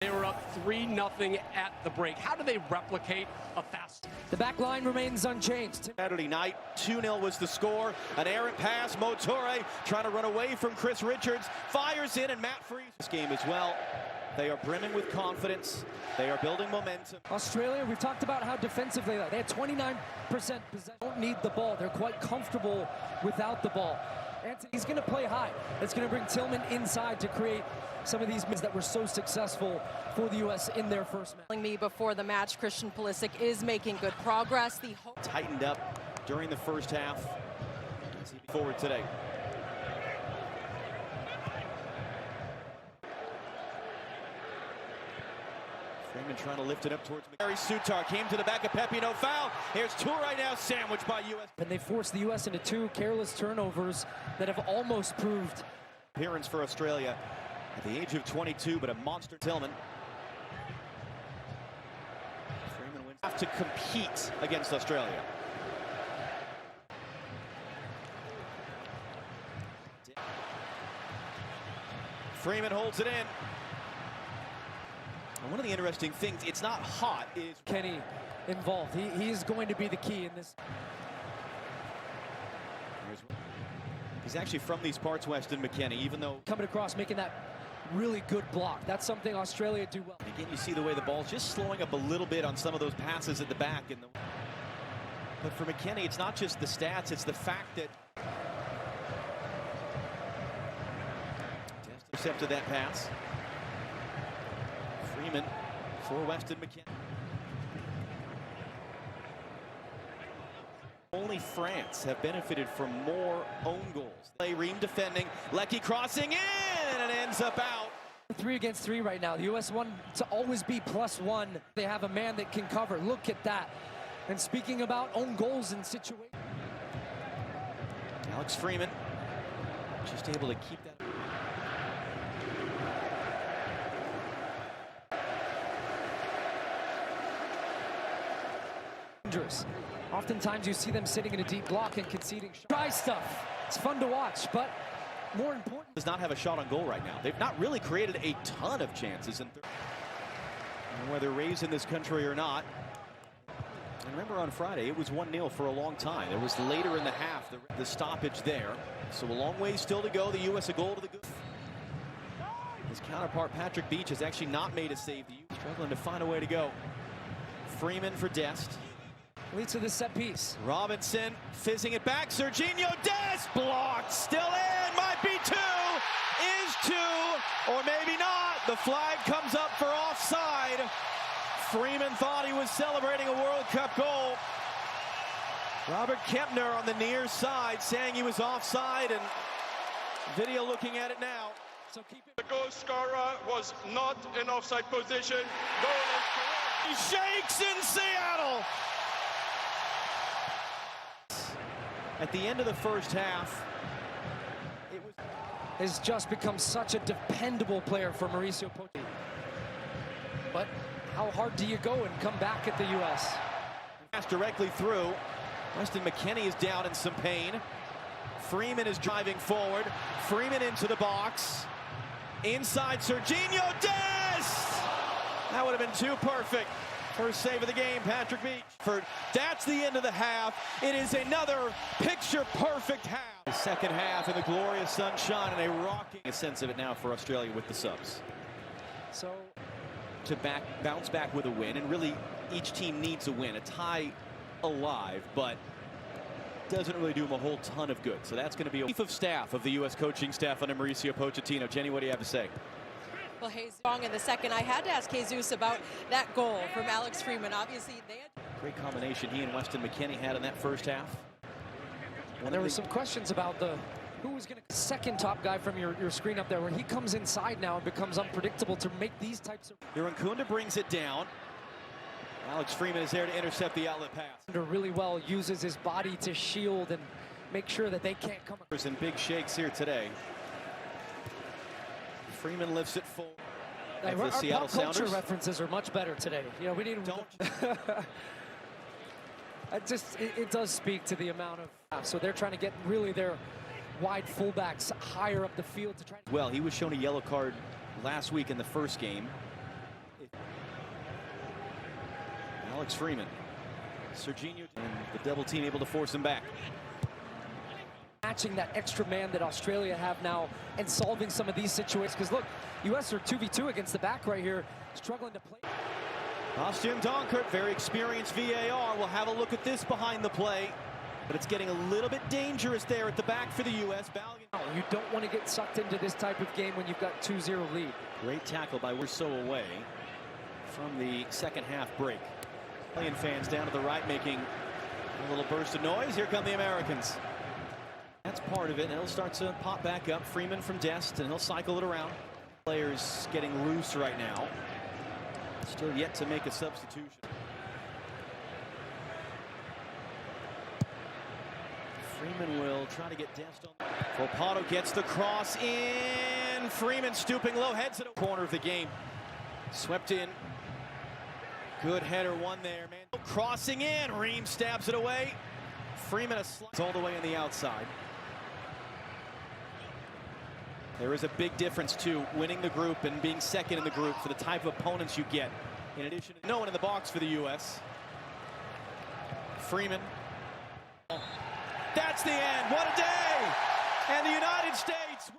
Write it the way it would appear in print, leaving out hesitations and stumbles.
They were up 3-0 at the break. How do they replicate a fast? The back line remains unchanged. Saturday night, 2-0 was the score. An errant pass. Motore trying to run away from Chris Richards. Fires in, and Matt Freeze. This game as well. They are brimming with confidence. They are building momentum. Australia, we've talked about how defensive they are. They had 29% possession. Don't need the ball. They're quite comfortable without the ball. Anthony's going to play high. It's going to bring Tillman inside to create some of these moves that were so successful for the U.S. in their first match. Telling me before the match, Christian Pulisic is making good progress. Tightened up during the first half. As he forward today. Freeman trying to lift it up towards Mary Sutar. Came to the back of Pepe, no foul. Here's Toure now sandwiched by U.S. And they forced the U.S. into two careless turnovers that have almost proved. Appearance for Australia at the age of 22, but a monster. Tillman. Freeman wins. Have to compete against Australia. Freeman holds it in. And one of the interesting things, it's not hot, is Kenny involved. He is going to be the key in this. He's actually from these parts, Weston McKennie, even though coming across, making that really good block. That's something Australia do well. Again, you see the way the ball's just slowing up a little bit on some of those passes at the back. But for McKennie, it's not just the stats, it's the fact that intercepted that pass. Freeman for Weston McKennie. Only France have benefited from more own goals. Ream defending, Leckie crossing in, and it ends up out. 3 against 3 right now. The U.S. want to always be +1. They have a man that can cover. Look at that. And speaking about own goals and situations. Alex Freeman just able to keep that. Dangerous. Oftentimes you see them sitting in a deep block and conceding. Try stuff. It's fun to watch, but more important. Does not have a shot on goal right now. They've not really created a ton of chances. And whether raised in this country or not. And remember on Friday, it was 1-0 for a long time. It was later in the half, the stoppage there. So a long way still to go. The U.S. a goal to the good. His counterpart, Patrick Beach, has actually not made a save. The U.S. struggling to find a way to go. Freeman for Dest. Leads to the set piece. Robinson fizzing it back. Serginho Dest blocked. Still in. Might be 2. Is 2. Or maybe not. The flag comes up for offside. Freeman thought he was celebrating a World Cup goal. Robert Kempner on the near side saying he was offside, and video looking at it now. So keep it. The goal scorer was not in offside position. Goal is correct. He shakes in Seattle. At the end of the first half, has just become such a dependable player for Mauricio Pochettino. But how hard do you go and come back at the U.S.? Pass directly through. Weston McKennie is down in some pain. Freeman is driving forward. Freeman into the box. Inside Serginho Dest! That would have been too perfect. First save of the game, Patrick Beach. That's the end of the half. It is another picture-perfect half. The second half in the glorious sunshine and a rocking sense of it now for Australia with the subs. So to bounce back with a win, and really each team needs a win. A tie alive, but doesn't really do them a whole ton of good. So that's going to be a chief of staff of the U.S. coaching staff under Mauricio Pochettino. Jenny, what do you have to say? Well, Jesus wrong in the second. I had to ask Jesus about that goal from Alex Freeman. Obviously, they had great combination he and Weston McKennie had in that first half. And there were some questions about who was going to second top guy from your screen up there, where he comes inside now and becomes unpredictable to make these types of. Irankunda brings it down. Alex Freeman is there to intercept the outlet pass. Really well, uses his body to shield and make sure that they can't come. There's some big shakes here today. Freeman lifts it full. Hey, the Seattle pop culture Sounders references are much better today. You know, we need. Don't. It does speak to the amount of. So they're trying to get really their wide fullbacks higher up the field to try. Well, he was shown a yellow card last week in the first game. Alex Freeman. Serginho and the double team able to force him back. Matching that extra man that Australia have now and solving some of these situations. Because look, U.S. are 2v2 against the back right here, struggling to play. Jim Donkert, very experienced VAR. We'll have a look at this behind the play. But it's getting a little bit dangerous there at the back for the U.S. You don't want to get sucked into this type of game when you've got 2-0 lead. Great tackle by We're away from the second half break. Australian fans down to the right making a little burst of noise. Here come the Americans. That's part of it, and it'll start to pop back up. Freeman from Dest, and he'll cycle it around. Players getting loose right now. Still yet to make a substitution. Freeman will try to get Dest on. Volpato gets the cross in. Freeman stooping low, heads it a corner of the game. Swept in. Good header, one there, man. Crossing in, Ream stabs it away. Freeman it's all the way on the outside. There is a big difference too, winning the group and being second in the group for the type of opponents you get. In addition to no one in the box for the U.S. Freeman. That's the end. What a day! And the United States.